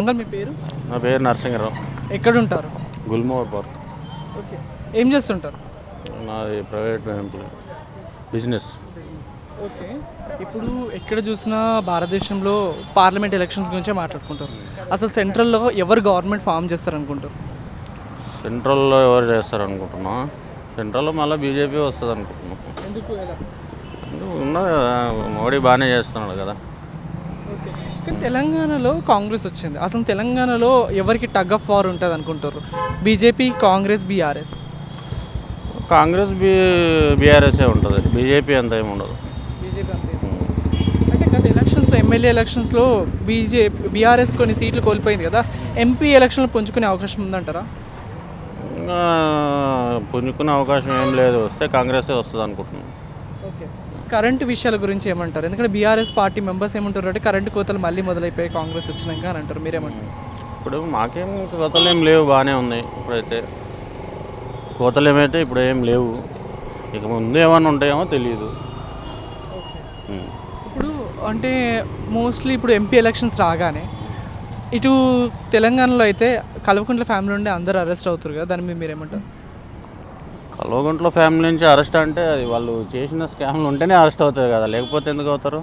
Uncle మీ పేరు? నా పేరు నరసింహరావు. ఎక్కడ ఉంటారు? గుల్మోర్ పార్క్. ఓకే, ఏం చేస్తుంటారు? నాది ప్రైవేట్ ఎంప్లాయ్, బిజినెస్. ఓకే, ఇప్పుడు ఎక్కడ చూసినా భారతదేశంలో పార్లమెంట్ ఎలక్షన్స్ గురించే మాట్లాడుకుంటారు. అసలు సెంట్రల్లో ఎవరు గవర్నమెంట్ ఫామ్ చేస్తారు అనుకుంటారు? సెంట్రల్లో ఎవరు చేస్తారు అనుకుంటున్నా? సెంట్రల్లో మళ్ళీ బీజేపీ వస్తుంది అనుకుంటున్నాం. ఎందుకు ఎలా? ఉన్నది కదా, మోడీ బాగానే చేస్తున్నాడు కదా. ఓకే, కానీ తెలంగాణలో కాంగ్రెస్ వచ్చింది. అసలు తెలంగాణలో ఎవరికి టగ్ ఆఫ్ వార్ ఉంటుంది అనుకుంటారు? BJP, Congress, BRS? కాంగ్రెస్ బీఆర్ఎస్ఏ ఉంటుంది, బీజేపీ అంత ఏమి ఉండదు. బీజేపీ అంతే. అంటే గత ఎలక్షన్స్లో, ఎమ్మెల్యే ఎలక్షన్స్లో బీఆర్ఎస్ కొన్ని సీట్లు కోల్పోయింది కదా, ఎంపీ ఎలక్షన్లు పుంజుకునే అవకాశం ఉందంటారా? పుంజుకునే అవకాశం ఏం లేదు, వస్తే కాంగ్రెసే వస్తుంది అనుకుంటున్నాను. ఓకే, కరెంటు విషయాల గురించి ఏమంటారు? ఎందుకంటే బీఆర్ఎస్ పార్టీ మెంబర్స్ ఏమంటారు అంటే కరెంటు కోతలు మళ్ళీ మొదలైపోయి కాంగ్రెస్ వచ్చినాక అని అంటారు. మీరేమంటారు? ఇప్పుడు మాకేం కోతలు ఏం లేవు, బాగానే ఉన్నాయి ఇప్పుడైతే. కోతలు ఏమైతే ఇప్పుడు ఏం లేవు, ఇక ముందు ఏమన్నా ఉంటాయేమో తెలియదు. ఇప్పుడు అంటే మోస్ట్లీ ఇప్పుడు ఎంపీ ఎలక్షన్స్ రాగానే ఇటు తెలంగాణలో అయితే కల్వకుంట్ల ఫ్యామిలీ నుండి అందరూ అరెస్ట్ అవుతారు కదా, దాని మీద మీరేమంటారు? కల్వకుంట్ల ఫ్యామిలీ నుంచి అరెస్ట్ అంటే అది వాళ్ళు చేసిన స్కామ్లు ఉంటేనే అరెస్ట్ అవుతుంది కదా, లేకపోతే ఎందుకు అవుతారు?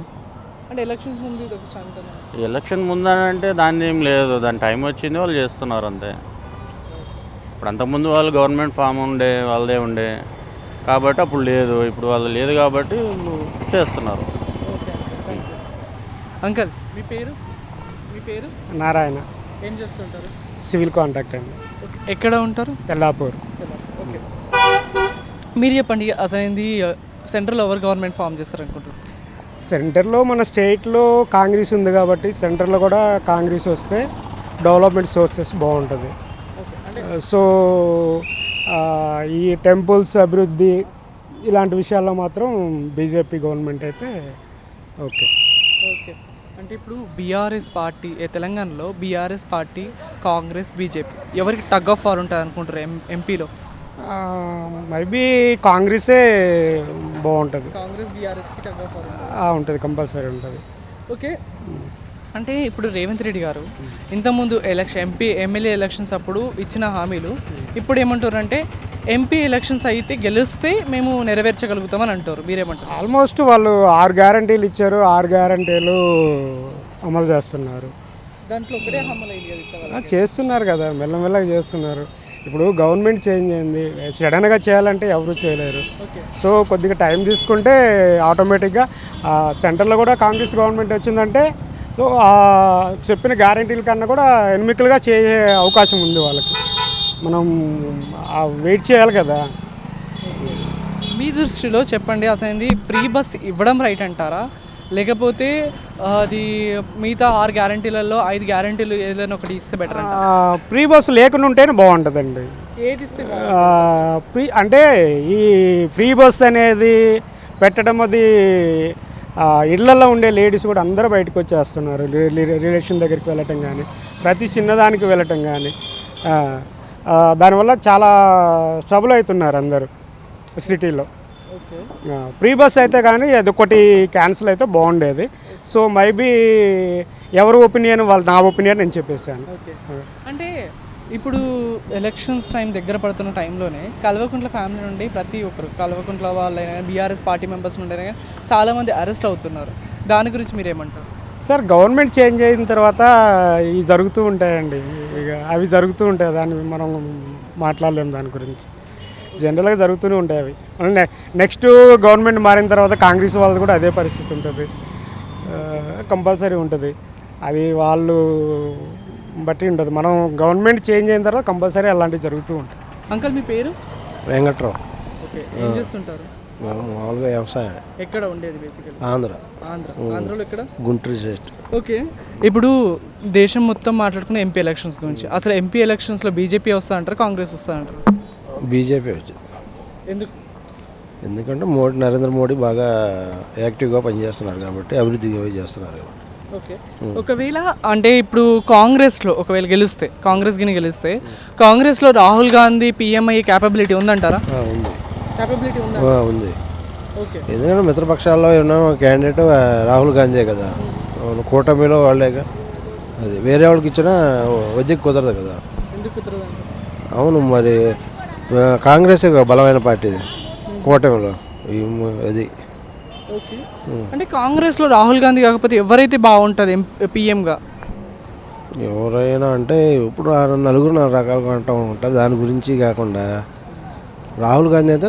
అంటే ఎలక్షన్స్ ముందు ఇది ఒక స్టాండ్ కదా. ఎలక్షన్ ముందని అంటే దాన్ని ఏం లేదు, దాని టైం వచ్చింది వాళ్ళు చేస్తున్నారు అంతే. ఇప్పుడు అంతకుముందు వాళ్ళు గవర్నమెంట్ ఫామ్ ఉండే వాళ్ళదే ఉండే కాబట్టి అప్పుడు లేదు, ఇప్పుడు వాళ్ళు లేదు కాబట్టి వాళ్ళు చేస్తున్నారు. ఓకే అంకల్, మీ పేరు? మీ పేరు? నారాయణ. ఏం చేస్తుంటారు? సివిల్ కాంట్రాక్ట్ అండి. ఎక్కడ ఉంటారు? ఎల్లాపూర్. ఓకే, మీరు చెప్పండి, అసలు ఏంది సెంట్రల్ ఎవరు గవర్నమెంట్ ఫామ్ చేస్తారు అనుకుంటారు? సెంటర్లో మన స్టేట్లో కాంగ్రెస్ ఉంది కాబట్టి సెంటర్లో కూడా కాంగ్రెస్ వస్తే డెవలప్మెంట్ సోర్సెస్ బాగుంటుంది. సో ఈ టెంపుల్స్ అభివృద్ధి ఇలాంటి విషయాల్లో మాత్రం బీజేపీ గవర్నమెంట్ అయితే ఓకే. ఓకే, అంటే ఇప్పుడు బీఆర్ఎస్ పార్టీ తెలంగాణలో బీఆర్ఎస్ పార్టీ, కాంగ్రెస్, బీజేపీ ఎవరికి టగ్ ఆఫ్ వార్ ఉంటుంది అనుకుంటారు ఎంపీలో? మేబీ కాంగ్రెసే బాగుంటుంది. కాంగ్రెస్ బీఆర్ఎస్కి టగ్ ఆఫ్ వార్ ఉంటుంది, కంపల్సరీ ఉంటుంది. ఓకే, అంటే ఇప్పుడు రేవంత్ రెడ్డి గారు ఇంతకుముందు ఎమ్మెల్యే ఎలక్షన్స్ అప్పుడు ఇచ్చిన హామీలు ఇప్పుడు ఏమంటారు అంటే ఎంపీ ఎలక్షన్స్ అయితే గెలిస్తే మేము నెరవేర్చగలుగుతామని అంటారు. మీరేమంటారు? ఆల్మోస్ట్ వాళ్ళు 6 గ్యారంటీలు ఇచ్చారు, 6 గ్యారంటీలు అమలు చేస్తున్నారు. దాంట్లో ఒకటే హామీలు చేస్తున్నారు కదా, మెల్లమెల్లగా చేస్తున్నారు. ఇప్పుడు గవర్నమెంట్ చేంజ్ అయింది, సడన్గా చేయాలంటే ఎవరు చేయలేరు. సో కొద్దిగా టైం తీసుకుంటే ఆటోమేటిక్గా సెంటర్లో కూడా కాంగ్రెస్ గవర్నమెంట్ వచ్చిందంటే సో చెప్పిన గ్యారంటీల కన్నా కూడా ఎన్నికలుగా చేసే అవకాశం ఉంది వాళ్ళకి. మనం వెయిట్ చేయాలి కదా. మీ దృష్టిలో చెప్పండి, అసలు ఫ్రీ బస్ ఇవ్వడం రైట్ అంటారా, లేకపోతే అది మిగతా 6 గ్యారంటీలలో 5 గ్యారంటీలు ఏదైనా ఒకటి ఇస్తే బెటర్ అంటారా? ఫ్రీ బస్సు లేకుండా ఉంటేనే బాగుంటుందండి. ఏది ఇస్తే ఫ్రీ అంటే ఈ ఫ్రీ బస్ అనేది పెట్టడం, అది ఇళ్లలో ఉండే లేడీస్ కూడా అందరూ బయటకు వచ్చేస్తున్నారు. రిలేషన్ దగ్గరికి వెళ్ళటం కానీ, ప్రతి చిన్నదానికి వెళ్ళటం కానీ, దానివల్ల చాలా ట్రబుల్ అవుతున్నారు అందరూ సిటీలో. ఫ్రీ బస్ అయితే కానీ అదొకటి క్యాన్సిల్ అయితే బాగుండేది. సో మేబీ ఎవరి ఒపీనియన్ వాళ్ళు, నా ఒపీనియన్ నేను చెప్పేసాను. అంటే ఇప్పుడు ఎలక్షన్స్ టైం దగ్గర పడుతున్న టైంలోనే కల్వకుంట్ల ఫ్యామిలీ నుండి ప్రతి ఒక్కరు, కల్వకుంట్ల వాళ్ళైనా బీఆర్ఎస్ పార్టీ మెంబర్స్ నుండి చాలామంది అరెస్ట్ అవుతున్నారు. దాని గురించి మీరేమంటారు? సార్, గవర్నమెంట్ చేంజ్ అయిన తర్వాత ఇవి జరుగుతూ ఉంటాయండి, ఇక అవి జరుగుతూ ఉంటాయి, దాన్ని మనం మాట్లాడలేము దాని గురించి. జనరల్గా జరుగుతూనే ఉంటాయి అవి. నెక్స్ట్ గవర్నమెంట్ మారిన తర్వాత కాంగ్రెస్ వాళ్ళది కూడా అదే పరిస్థితి ఉంటుంది, కంపల్సరీ ఉంటుంది. అది వాళ్ళు బట్టి ఉంటుంది. మనం గవర్నమెంట్ చేంజ్ అయిన తర్వాత కంపల్సరీ అలాంటివి జరుగుతూ ఉంటాయి. అంకల్, మీ పేరు? వెంకట్రావు. ఓకే, ఏం చేస్తుంటారు? మామూలుగా వ్యవసాయం. ఎక్కడ ఉండేది? బేసికల్ ఆంధ్రలో ఎక్కడ? గుంటూరు డిస్ట్రిక్ట్. ఓకే, ఇప్పుడు దేశం మొత్తం మాట్లాడుకున్న ఎంపీ ఎలక్షన్స్ గురించి, అసలు ఎంపీ ఎలక్షన్స్లో బీజేపీ వస్తా అంటారు, కాంగ్రెస్ వస్తా అంటారు? బీజేపీ వచ్చింది. ఎందుకు? ఎందుకంటే నరేంద్ర మోడీ బాగా యాక్టివ్గా పనిచేస్తున్నారు కాబట్టి, అభివృద్ధి చేస్తున్నారు కాబట్టి. ఓకే, ఒకవేళ అంటే ఇప్పుడు కాంగ్రెస్లో ఒకవేళ గెలిస్తే, కాంగ్రెస్లో రాహుల్ గాంధీ పీఎం అయ్యే క్యాపబిలిటీ ఉందంటారా? ఉంది, క్యాపబిలిటీ ఉంది. ఓకే, ఎందుకంటే మిత్రపక్షాల్లో ఉన్న క్యాండిడేట్ రాహుల్ గాంధీ కదా, కూటమిలో వాళ్ళేగా, అది వేరే వాళ్ళకి ఇచ్చినా వద్దకు కుదరదు కదా. ఎందుకు కుదరదు? అవును మరి కాంగ్రెస్ బలమైన పార్టీ ఇది కూటమిలో అది. ఓకే, అంటే కాంగ్రెస్లో రాహుల్ గాంధీ కాకపోతే ఎవరైతే బాగుంటుంది పిఎంగా? ఎవరైనా అంటే ఇప్పుడు నలుగురు 4 రకాలుగా అంటూ ఉంటారు, దాని గురించి కాకుండా రాహుల్ గాంధీ అయితే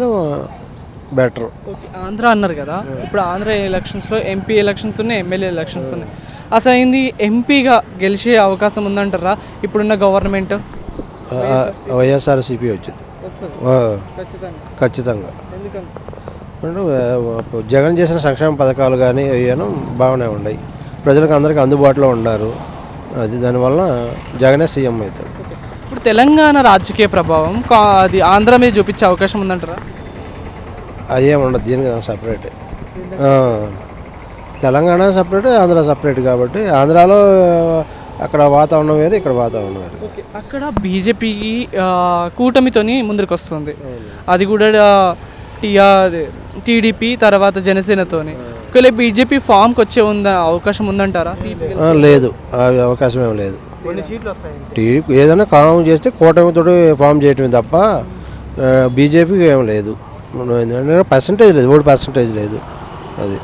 బెటర్. ఓకే, ఆంధ్ర అన్నారు కదా, ఇప్పుడు ఆంధ్ర ఎలక్షన్స్లో ఎంపీ ఎలక్షన్స్ ఉన్నాయి, ఎమ్మెల్యే ఎలక్షన్స్ ఉన్నాయి. అసలు ఏంది ఎంపీగా గెలిచే అవకాశం ఉందంటారా ఇప్పుడున్న గవర్నమెంట్? వైఎస్ఆర్సీపీ వచ్చింది ఖచ్చితంగా. అంటే జగన్ చేసిన సంక్షేమ పథకాలు కానీ అయ్యాను బాగానే ఉన్నాయి, ప్రజలకు అందరికీ అందుబాటులో ఉన్నారు, అది దానివల్ల జగనే సీఎం అవుతాడు. ఇప్పుడు తెలంగాణ రాజకీయ ప్రభావం అది ఆంధ్ర మీద చూపించే అవకాశం ఉందంటారా? అదేం ఉండదు, దీనికి separate. Telangana separate, Andhra separate కాబట్టి ఆంధ్రాలో అక్కడ వాతావరణం వేరు, ఇక్కడ వాతావరణం వేరు. ఓకే, అక్కడ బీజేపీ కూటమితోని ముందుకు వస్తుంది, అది కూడా టీడీపీ తర్వాత జనసేనతోని. ఒకవేళ బీజేపీ ఫామ్కి వచ్చే అవకాశం ఉందంటారా? లేదు, అవకాశం ఏం లేదు. టీడీపీ ఏదైనా కామ్ చేస్తే కూటమితో ఫామ్ చేయటమే తప్ప బీజేపీకి ఏం లేదు. పర్సంటేజ్ లేదు, 1% లేదు అది.